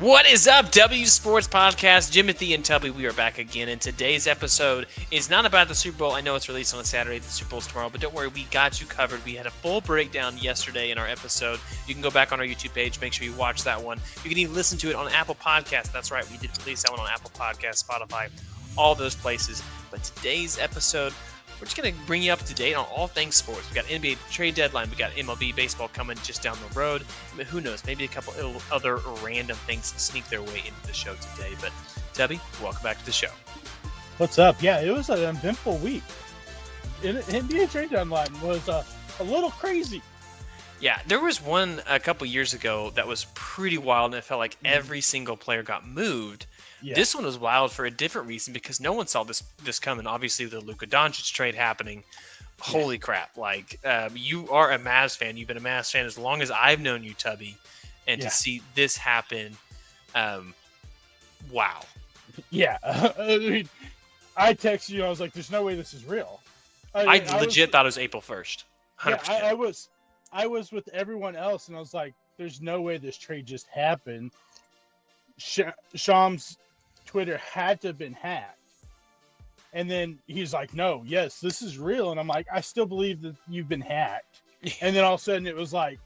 What is up, W Sports Podcast? Jimothy and Tubby, we are back again, and today's episode is not about the Super Bowl. I know it's released on a Saturday, the Super Bowl's tomorrow, but don't worry, we got you covered. We had a full breakdown yesterday in our episode. You can go back on our YouTube page, make sure you watch that one. You can even listen to it on Apple Podcasts. That's right, we did release that one on Apple Podcasts, Spotify, all those places. But today's episode, we're just going to bring you up to date on all things sports. We got NBA trade deadline. We got MLB baseball coming just down the road. But who knows? Maybe a couple other random things sneak their way into the show today. But Tubby, welcome back to the show. What's up? Yeah, it was an eventful week. NBA trade deadline was a little crazy. Yeah, there was one a couple years ago that was pretty wild, and it felt like every single player got moved. Yeah. This one was wild for a different reason because no one saw this coming. Obviously, the Luka Doncic trade happening. Holy crap! Like you are a Mavs fan. You've been a Mavs fan as long as I've known you, Tubby, and to see this happen, wow. Yeah, I texted you. I was like, "There's no way this is real." I legit thought it was April 1st. 100%. Yeah, I was with everyone else, and I was like, "There's no way this trade just happened." Sham's Twitter had to have been hacked. And then he's like, "No, yes, this is real." And I'm like, "I still believe that you've been hacked." And then all of a sudden it was like,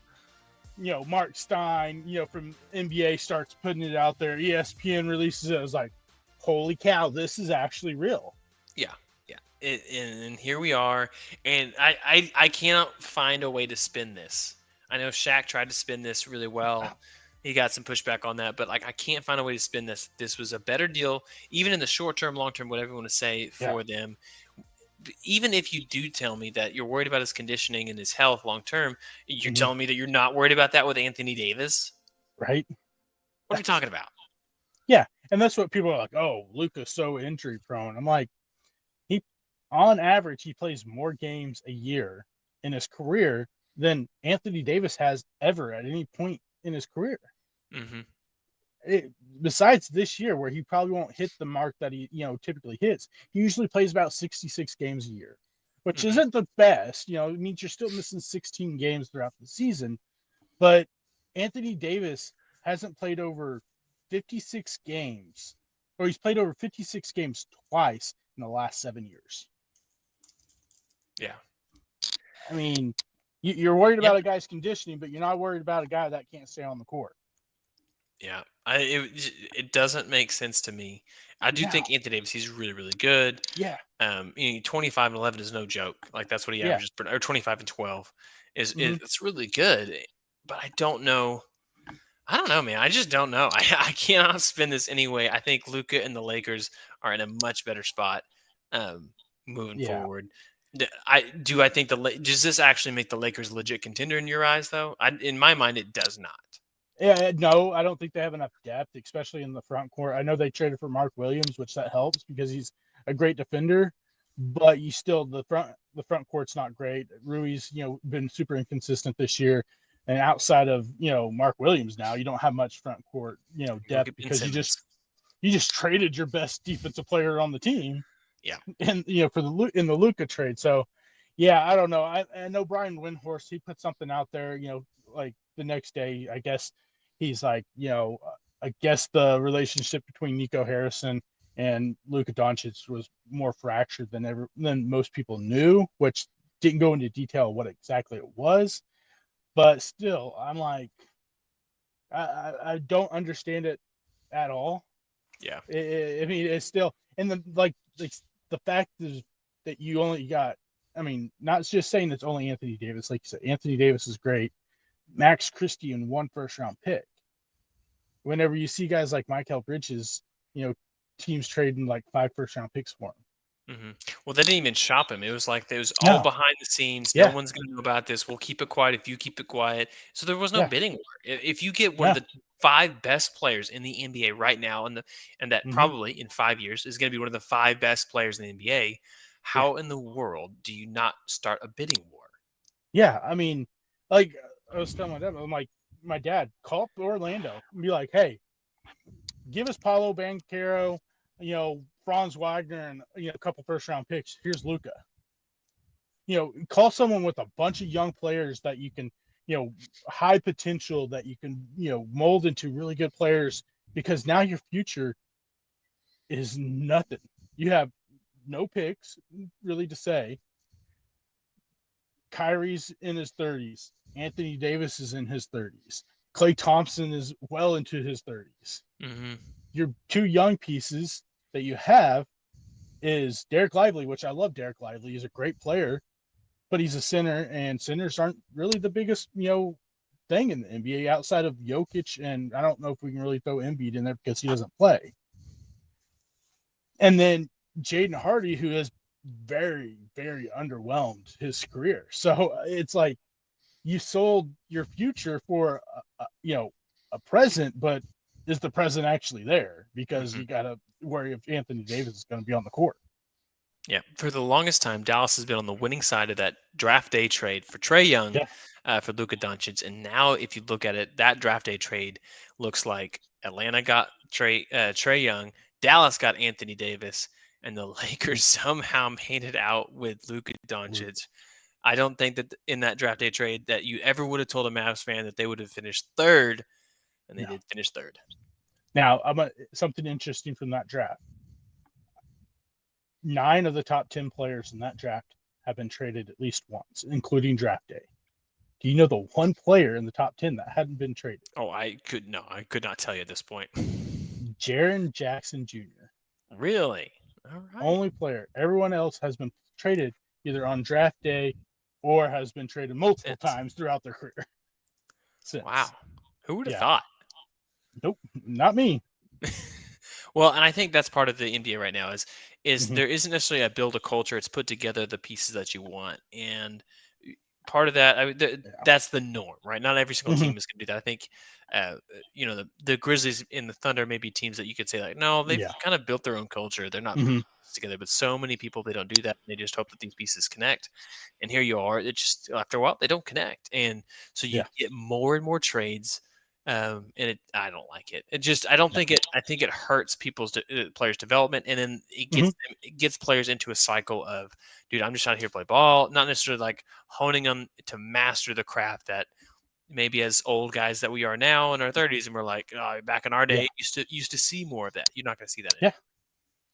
Mark Stein, from NBA starts putting it out there. ESPN releases it. I was like, holy cow, this is actually real. Yeah. And here we are. And I cannot find a way to spin this. I know Shaq tried to spin this really well. He got some pushback on that, but I can't find a way to spin this. This was a better deal, even in the short term, long term, whatever you want to say for them. Even if you do tell me that you're worried about his conditioning and his health long term, you're telling me that you're not worried about that with Anthony Davis, right? What are we talking about? Yeah, and that's what people are like. Oh, Luka's so injury prone. I'm like, on average, he plays more games a year in his career than Anthony Davis has ever at any point in his career. Mm-hmm. Besides this year, where he probably won't hit the mark that he typically hits, he usually plays about 66 games a year, which isn't the best. It means you're still missing 16 games throughout the season. But Anthony Davis hasn't played over 56 games, or he's played over 56 games twice in the last 7 years. Yeah. I mean, you're worried about a guy's conditioning, but you're not worried about a guy that can't stay on the court. Yeah, it doesn't make sense to me. I do think Anthony Davis, he's really, really good. Yeah. 25 and 11 is no joke. Like that's what he averages, or 25 and 12 it's really good. But I don't know. I don't know, man. I just don't know. I cannot spin this anyway. I think Luka and the Lakers are in a much better spot moving forward. I think does this actually make the Lakers a legit contender in your eyes, though? In my mind, it does not. Yeah, no, I don't think they have enough depth, especially in the front court. I know they traded for Mark Williams, which that helps because he's a great defender, but the front court's not great. Rui's, been super inconsistent this year, and outside of Mark Williams, now you don't have much front court depth because you just traded your best defensive player on the team. Yeah, and in the Luka trade. So, yeah, I don't know. I know Brian Windhorst. He put something out there. Like the next day, I guess he's like, I guess the relationship between Nico Harrison and Luka Doncic was more fractured than most people knew, which didn't go into detail what exactly it was. But still, I'm like, I don't understand it at all. Yeah. I mean, it's still, and the fact is that you only got, not just saying it's only Anthony Davis. Like you said, Anthony Davis is great. Max Christie and 1 first-round pick. Whenever you see guys like Mikal Bridges, teams trading like 5 first-round picks for him. Mm-hmm. Well, they didn't even shop him. It was like it was all behind the scenes. No one's going to know about this. We'll keep it quiet if you keep it quiet. So there was no bidding war. If you get one of the 5 best players in the NBA right now, and that probably in 5 years is going to be one of the 5 best players in the NBA, how in the world do you not start a bidding war? Yeah, I mean, like I was telling my dad, I'm like, my dad, call up Orlando and be like, hey, give us Paolo Banchero, Franz Wagner, and a couple first-round picks. Here's Luka. Call someone with a bunch of young players that you can, high potential that you can, mold into really good players because now your future is nothing. You have no picks really to say. Kyrie's in his 30s. Anthony Davis is in his 30s. Klay Thompson is well into his 30s. Mm-hmm. Your two young pieces that you have is Derek Lively, which I love Derek Lively. He's a great player, but he's a center, and centers aren't really the biggest, thing in the NBA outside of Jokic, and I don't know if we can really throw Embiid in there because he doesn't play. And then Jaden Hardy, who has very, very underwhelmed his career. So it's like you sold your future for a present, but is the present actually there? Because you got to worry if Anthony Davis is going to be on the court. Yeah, for the longest time, Dallas has been on the winning side of that draft day trade for Trae Young, for Luka Doncic, and now if you look at it, that draft day trade looks like Atlanta got Trae Young, Dallas got Anthony Davis, and the Lakers somehow made it out with Luka Doncic. I don't think that in that draft day trade that you ever would have told a Mavs fan that they would have finished third, and they did finish third. Now, something interesting from that draft. 9 of the top 10 players in that draft have been traded at least once, including draft day. Do you know the one player in the top 10 that hadn't been traded? Oh, I could not tell you at this point. Jaren Jackson Jr. Really? All right. Only player. Everyone else has been traded either on draft day or has been traded multiple times throughout their career. Wow. Who would have thought? Nope, not me. Well, and I think that's part of the NBA right now is there isn't necessarily a build a culture. It's put together the pieces that you want. And part of that, I mean, that's the norm, right? Not every single team is going to do that. I think, the Grizzlies and the Thunder may be teams that you could say like, no, they've kind of built their own culture. They're not together, but so many people, they don't do that. They just hope that these pieces connect. And here you are. It just, after a while, they don't connect. And so you get more and more trades. And I don't like it. I think it hurts people's players' development, and then it gets players into a cycle of, dude, I'm just not here to play ball, not necessarily like honing them to master the craft that maybe as old guys that we are now in our 30s, and we're like, back in our day, used to see more of that. You're not going to see that anymore.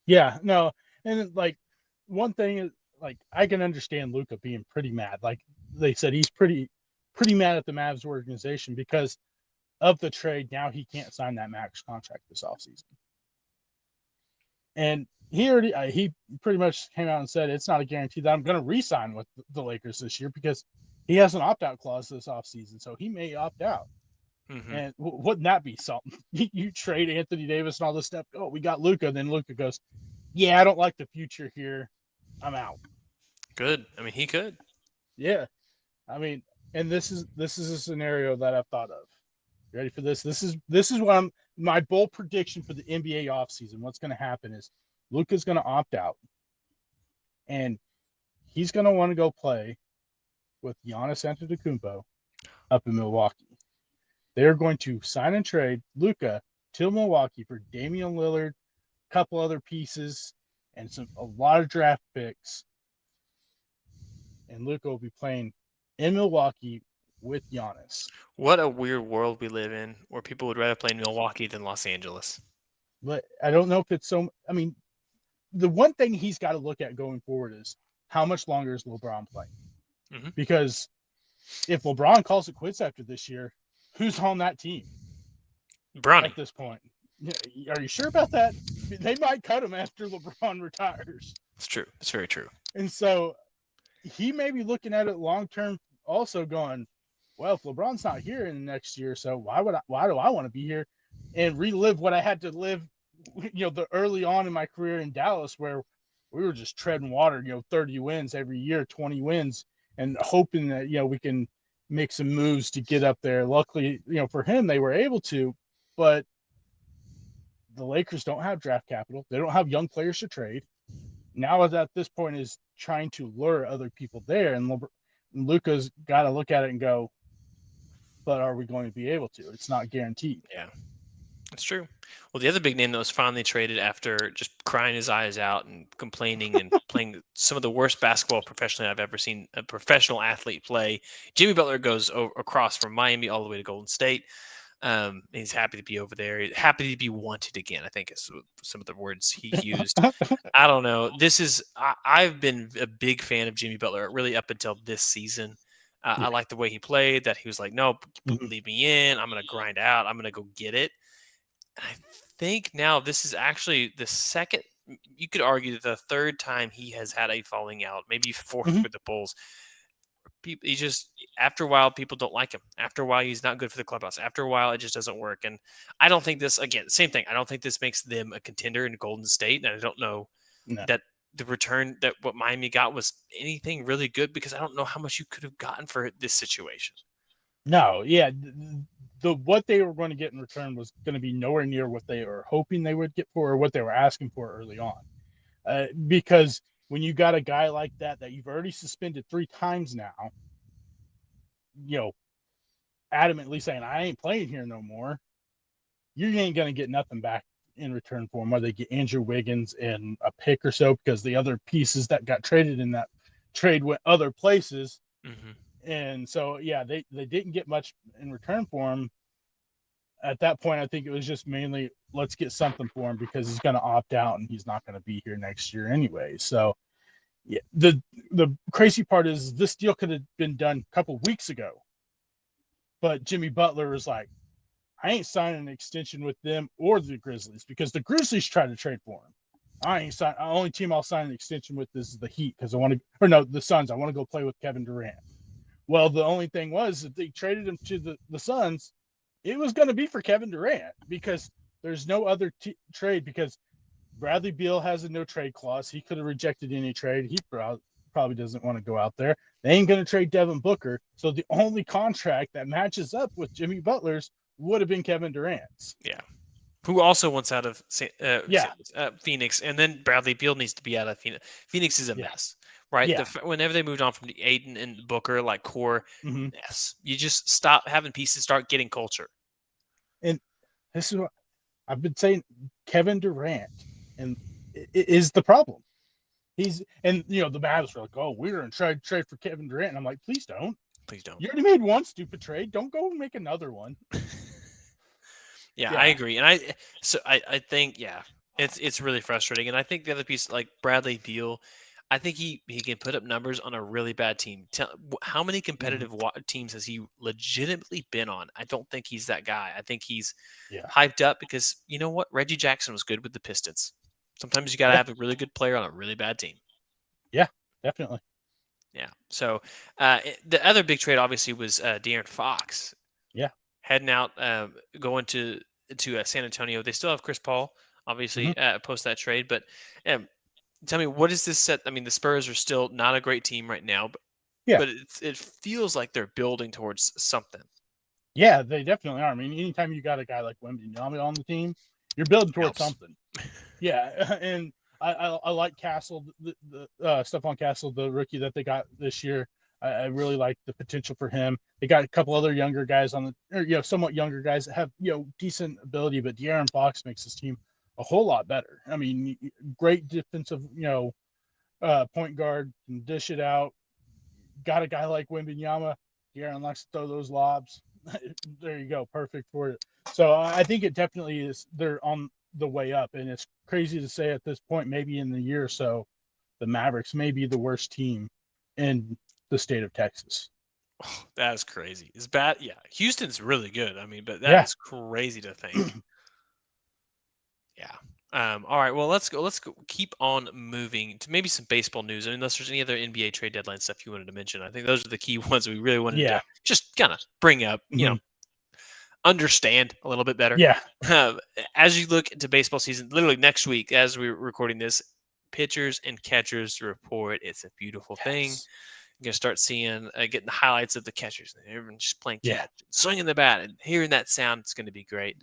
Yeah, no, and like one thing is like I can understand Luka being pretty mad. Like they said, he's pretty mad at the Mavs organization because of the trade. Now he can't sign that max contract this offseason. And he pretty much came out and said it's not a guarantee that I'm going to re-sign with the Lakers this year because he has an opt-out clause this offseason, so he may opt out. And wouldn't that be something? You trade Anthony Davis and all this stuff. Oh, we got Luka. Then Luka goes, yeah, I don't like the future here. I'm out. Good. I mean, he could. Yeah. I mean, and this is a scenario that I've thought of. Ready for this? This is what my bold prediction for the NBA offseason. What's going to happen is Luka's going to opt out, and he's going to want to go play with Giannis Antetokounmpo up in Milwaukee. They're going to sign and trade Luka to Milwaukee for Damian Lillard, a couple other pieces, and a lot of draft picks. And Luka will be playing in Milwaukee with Giannis. What a weird world we live in where people would rather play in Milwaukee than Los Angeles. But I don't know if it's so. I mean, the one thing he's got to look at going forward is how much longer is LeBron playing? Because if LeBron calls it quits after this year, who's on that team? Bronny. At this point. Are you sure about that? They might cut him after LeBron retires. It's true. It's very true. And so he may be looking at it long term, also going, well, if LeBron's not here in the next year, so why do I want to be here and relive what I had to live, the early on in my career in Dallas where we were just treading water, 30 wins every year, 20 wins, and hoping that, we can make some moves to get up there. Luckily, for him, they were able to, but the Lakers don't have draft capital. They don't have young players to trade. Now at this point is trying to lure other people there. And Luka's got to look at it and go, but are we going to be able to? It's not guaranteed. Yeah, that's true. Well, the other big name that was finally traded after just crying his eyes out and complaining and playing some of the worst basketball professionally I've ever seen a professional athlete play, Jimmy Butler goes across from Miami all the way to Golden State. He's happy to be over there. He's happy to be wanted again, I think is some of the words he used. I don't know. I've been a big fan of Jimmy Butler really up until this season. Yeah. I like the way he played, that he was like, no, Mhm. leave me in. I'm going to grind out. I'm going to go get it. And I think now this is actually the second, you could argue the third time he has had a falling out, maybe fourth Mhm. with the Bulls. He just, after a while, people don't like him. After a while, he's not good for the clubhouse. After a while, it just doesn't work. And I don't think this, again, same thing. I don't think this makes them a contender in Golden State. And I don't know No. that the return that what Miami got was anything really good, because I don't know how much you could have gotten for this situation. No, yeah, the what they were going to get in return was going to be nowhere near what they were hoping they would get for, or what they were asking for early on. Because when you got a guy like that you've already suspended 3 times now, you know, adamantly saying I ain't playing here no more, you ain't going to get nothing back in return for him. Whether they get Andrew Wiggins and a pick or so, because the other pieces that got traded in that trade went other places. Mm-hmm. And so, yeah, they didn't get much in return for him. At that point, I think it was just mainly let's get something for him because he's going to opt out and he's not going to be here next year anyway. So, yeah, the crazy part is this deal could have been done a couple of weeks ago, but Jimmy Butler was like, I ain't signing an extension with them or the Grizzlies because the Grizzlies tried to trade for him. I ain't sign. The only team I'll sign an extension with is the Heat because I want to, or no, the Suns. I want to go play with Kevin Durant. Well, the only thing was if they traded him to the Suns, it was going to be for Kevin Durant because there's no other trade because Bradley Beal has a no trade clause. He could have rejected any trade. He probably doesn't want to go out there. They ain't going to trade Devin Booker. So the only contract that matches up with Jimmy Butler's would have been Kevin Durant's. Yeah. Who also wants out of Yeah. Phoenix, and then Bradley Beal needs to be out of Phoenix. Phoenix is a Yeah. mess, right? Yeah. Whenever they moved on from the Aiden and Booker, like core, Mm-hmm. mess. You just stop having pieces, start getting culture. And this is what I've been saying. Kevin Durant and is the problem. He's and the Mavs were like, oh, we're gonna trade for Kevin Durant. And I'm like, please don't. Please don't. You already made one stupid trade. Don't go and make another one. Yeah, I agree, and I think it's really frustrating, and I think the other piece, like Bradley Beal, I think he can put up numbers on a really bad team. How many competitive teams has he legitimately been on? I don't think he's that guy. I think he's hyped up because you know what? Reggie Jackson was good with the Pistons. Sometimes you got to have a really good player on a really bad team. Yeah, definitely. Yeah. So the other big trade obviously was De'Aaron Fox. Yeah. Heading out, going to San Antonio. They still have Chris Paul, obviously, post that trade. But tell me, what is this set? I mean, the Spurs are still not a great team right now, but it feels like they're building towards something. Yeah, they definitely are. I mean, anytime you got a guy like Wembanyama on the team, you're building towards something. Yeah, and I like Castle, the Stephon Castle, the rookie that they got this year. I really like the potential for him. They got a couple other younger guys somewhat younger guys that have decent ability, but De'Aaron Fox makes this team a whole lot better. I mean, great defensive point guard, can dish it out. Got a guy like Wembanyama. De'Aaron likes to throw those lobs. There you go, perfect for it. So I think it definitely is. They're on the way up, and it's crazy to say at this point, maybe in the year or so, the Mavericks may be the worst team in the state of Texas. Oh, that is crazy. It's bad. Yeah, Houston's really good. I mean, but that is crazy to think. Yeah. All right. Well, let's go. Keep on moving to maybe some baseball news. I mean, unless there's any other NBA trade deadline stuff you wanted to mention, I think those are the key ones we really wanted to just kind of bring up. Understand a little bit better. Yeah. As you look into baseball season, literally next week, as we're recording this, pitchers and catchers report. It's a beautiful thing. You're gonna start seeing, getting the highlights of the catchers. Everyone just playing catch, swinging the bat, and hearing that sound. It's going to be great.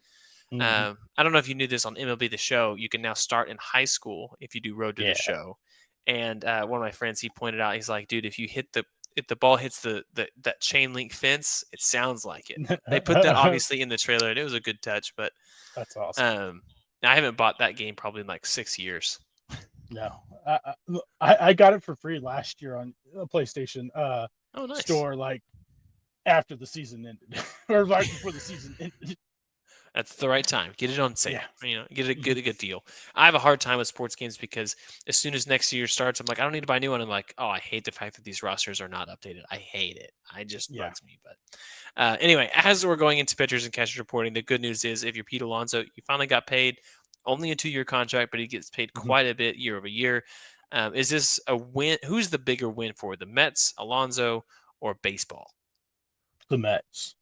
I don't know if you knew this on MLB The Show. You can now start in high school if you do Road to the Show. And one of my friends, he pointed out, he's like, dude, if the ball hits that chain link fence, it sounds like it. They put that obviously in the trailer, and it was a good touch. But that's awesome. I haven't bought that game probably in like 6 years. No, I got it for free last year on a PlayStation nice. store, like after the season ended or right before the season ended. That's the right time. Get it on Yeah. sale. Get Mhm. a good deal. I have a hard time with sports games because as soon as next year starts, I'm like, I don't need to buy a new one. I'm like, oh, I hate the fact that these rosters are not updated. I hate it. I just Yeah. bugs me. But anyway, as we're going into pitchers and catchers reporting, the good news is if you're Pete Alonso, you finally got paid. Only a 2-year contract, but he gets paid Mhm. quite a bit year over year. Is this a win? Who's the bigger win for the Mets, Alonso, or baseball? The Mets.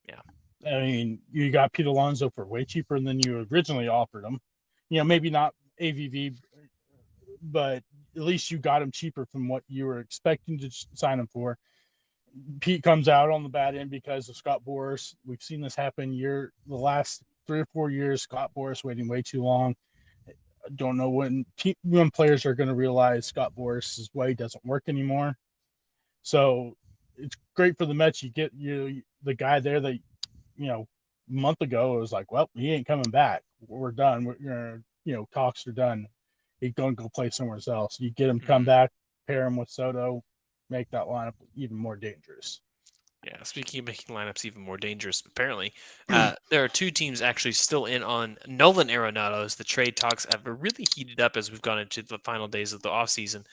Yeah. I mean, you got Pete Alonso for way cheaper than you originally offered him. Maybe not AVV, but at least you got him cheaper from what you were expecting to sign him for. Pete comes out on the bad end because of Scott Boras. We've seen this happen the last 3 or 4 years. Scott Boras waiting way too long. I don't know when players are going to realize Scott Boras' way doesn't work anymore. So it's great for the Mets. You get the guy there that a month ago it was like, well, he ain't coming back. We're done. Talks are done. He's going to go play somewhere else. You get him come Mhm. back, pair him with Soto, make that lineup even more dangerous. Yeah, speaking of making lineups even more dangerous, apparently, there are two teams actually still in on Nolan Arenado as the trade talks have really heated up as we've gone into the final days of the offseason.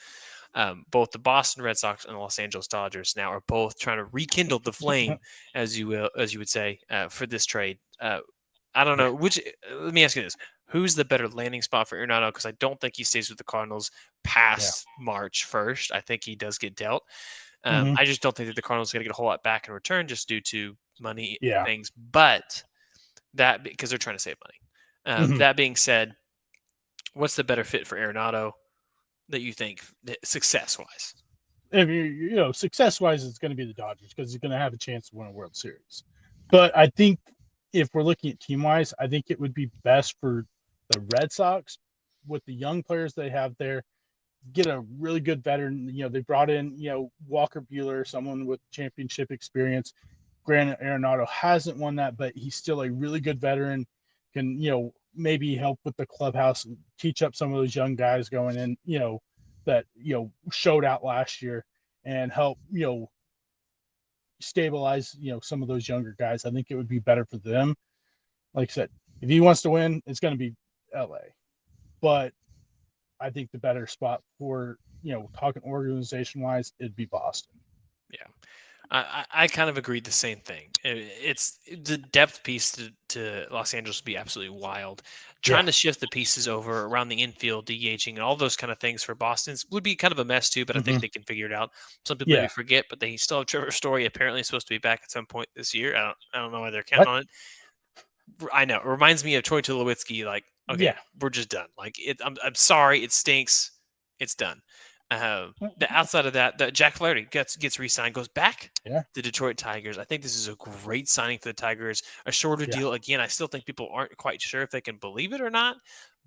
Both the Boston Red Sox and the Los Angeles Dodgers now are both trying to rekindle the flame, as you would say, for this trade. I don't Yeah. know which. Let me ask you this: who's the better landing spot for Arenado? Because I don't think he stays with the Cardinals Yeah. past March 1st. I think he does get dealt. Hmm. I just don't think that the Cardinals are going to get a whole lot back in return just due to money Yeah. things. But that because they're trying to save money. Hmm. That being said, what's the better fit for Arenado that you think success wise? If success wise, it's going to be the Dodgers because he's going to have a chance to win a World Series. But I think if we're looking at team wise, I think it would be best for the Red Sox with the young players they have there. Get a really good veteran. They brought in Walker Buehler, someone with championship experience. Granted, Arenado hasn't won that, but he's still a really good veteran. Can maybe help with the clubhouse and teach up some of those young guys going in. That showed out last year and help stabilize some of those younger guys. I think it would be better for them. Like I said, if he wants to win, it's going to be LA. But I think the better spot for talking organization wise, it'd be Boston. Yeah. I kind of agreed the same thing. It's the depth piece to Los Angeles would be absolutely wild. Yeah. Trying to shift the pieces over around the infield, DHing, and all those kind of things for Boston's would be kind of a mess too. But I think Hmm. they can figure it out. Some people maybe Yeah. forget, but they still have Trevor Story apparently supposed to be back at some point this year. I don't know why they're counting What? on it. I know it reminds me of Troy Tulowitzki. Like, okay, Yeah. we're just done. Like, I'm sorry, it stinks. It's done. The outside of that, Jack Flaherty gets re-signed, goes back Yeah. to Detroit Tigers. I think this is a great signing for the Tigers. A shorter Yeah. deal. Again, I still think people aren't quite sure if they can believe it or not.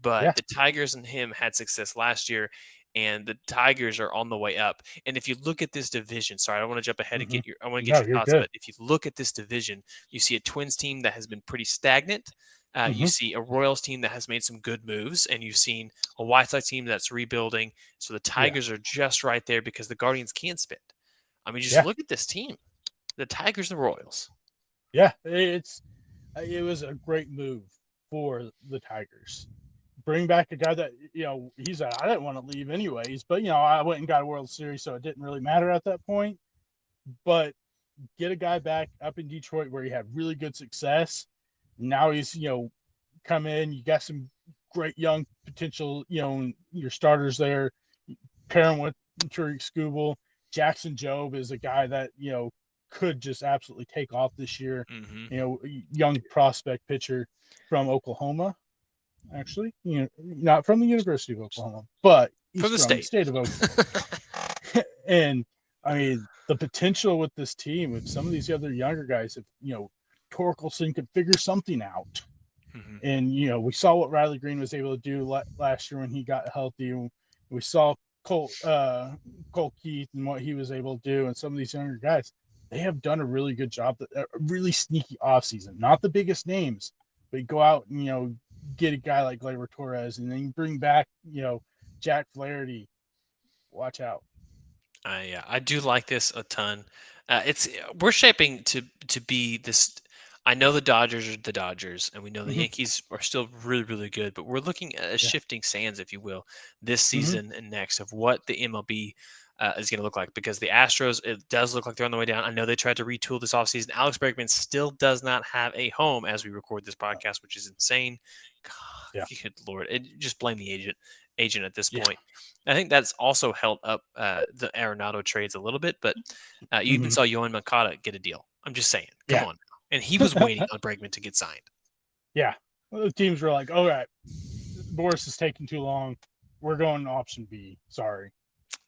But Yeah. the Tigers and him had success last year, and the Tigers are on the way up. And if you look at this division, sorry, I don't want to jump ahead and Hmm. I want to get No, your you're thoughts. good. But if you look at this division, you see a Twins team that has been pretty stagnant. You Hmm. see a Royals team that has made some good moves, and you've seen a White Sox team that's rebuilding. So the Yeah. Tigers are just right there because the Guardians can't spend. I mean, just Yeah. look at this team, the Tigers and the Royals. Yeah. It was a great move for the Tigers. Bring back a guy that he said I didn't want to leave anyways, but I went and got a World Series, so it didn't really matter at that point. But get a guy back up in Detroit where he had really good success. Now he's come in. You got some great young potential. Your starters there. Pair him with Tariq Skubal. Jackson Jobe is a guy that could just absolutely take off this year. Hmm. Young prospect pitcher from Oklahoma, actually. Not from the University of Oklahoma, but he's From the from the state. state of Oklahoma. And I mean, the potential with this team, if some of these other younger guys, if Torkelson could figure something out, Hmm. and we saw what Riley Green was able to do last year when he got healthy. We saw Cole Keith and what he was able to do, and some of these younger guys, they have done a really good job. A really sneaky offseason. Not the biggest names, but go out and get a guy like Gleyber Torres, and then bring back Jack Flaherty. Watch out. I do like this a ton. It's we're shaping to be this. I know the Dodgers are the Dodgers, and we know the Hmm. Yankees are still really, really good, but we're looking at a Yeah. shifting sands, if you will, this Hmm. season and next of what the MLB is going to look like because the Astros, it does look like they're on the way down. I know they tried to retool this offseason. Alex Bregman still does not have a home as we record this podcast, which is insane. Yeah. God, good Lord. Just blame the agent at this Yeah. point. I think that's also held up the Arenado trades a little bit, but you even Hmm. saw Yohan Moncada get a deal. I'm just saying. Come Yeah. on. And he was waiting on Bregman to get signed. Yeah. Well, the teams were like, all right, Boris is taking too long. We're going to option B. Sorry.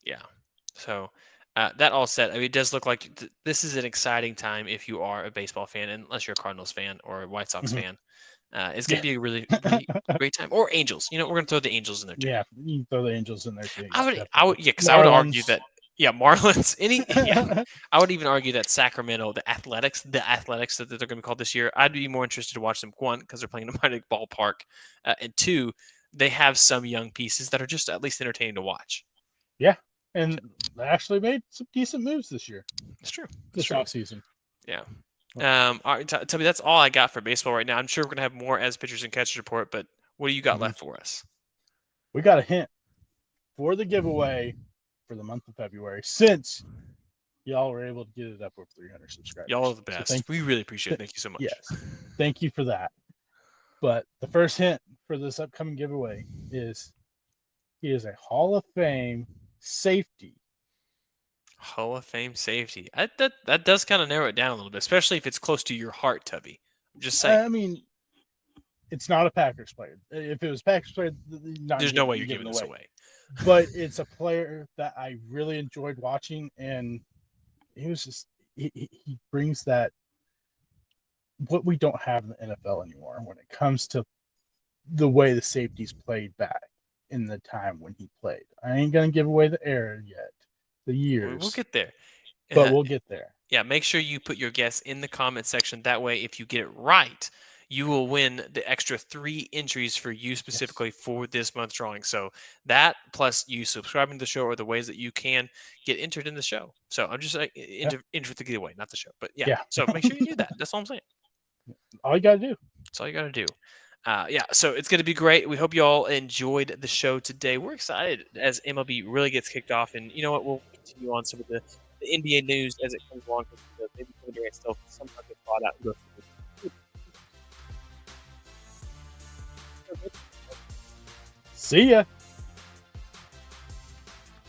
Yeah. So that all said, I mean, it does look like this is an exciting time if you are a baseball fan, unless you're a Cardinals fan or a White Sox Hmm. fan. It's going Yeah. to be a really, really great time. Or Angels. You know, we're going to throw the Angels in there too. Yeah. You can throw the Angels in there too. Yeah, I would, definitely. yeah, because I would argue Marlins. that, yeah, Marlins, yeah, I would even argue that Sacramento, the Athletics that they're going to be called this year, I'd be more interested to watch them. One, because they're playing in a minor league ballpark, and two, they have some young pieces that are just at least entertaining to watch. Yeah. So, And they actually made some decent moves this year, it's true. It's this true. offseason. Yeah. All right, tell me, that's all I got for baseball right now. I'm sure we're gonna have more as pitchers and catchers report, but what do you got Mhm. left for us? We got a hint for the giveaway for the month of February since y'all were able to get it up over 300 Y'all are subscribers. the So best. We really appreciate it. Thank you so much. yes, thank you for that. But the first hint for this upcoming giveaway is he is a Hall of Fame safety. Hall of Fame safety. That does kind of narrow it down a little bit, especially if it's close to your heart, Tubby. I'm just saying. I mean, it's not a Packers player. If it was a Packers player, not There's no way getting you're given giving this away. away. But it's a player that I really enjoyed watching, and he was just he brings that what we don't have in the NFL anymore when it comes to the way the safeties played back in the time when he played. I ain't gonna give away the era yet, the We'll years, get there. but Uh, we'll get there. yeah, make sure you put your guess in the comment section. That way, if you get it right, you will win the extra 3 entries for you Yes. specifically for this month's drawing. So that plus you subscribing to the show are the ways that you can get entered in the show. So I'm just like Yeah. enter the giveaway, not the show. But yeah, Yeah. so make sure you do that. That's all I'm saying. All you gotta do. That's all you got to do. Yeah, so it's going to be great. We hope you all enjoyed the show today. We're excited as MLB really gets kicked off, and you know what? We'll continue on some of the NBA news as it comes along. Maybe Kevin Durant still sometimes gets bought out and goes through See ya.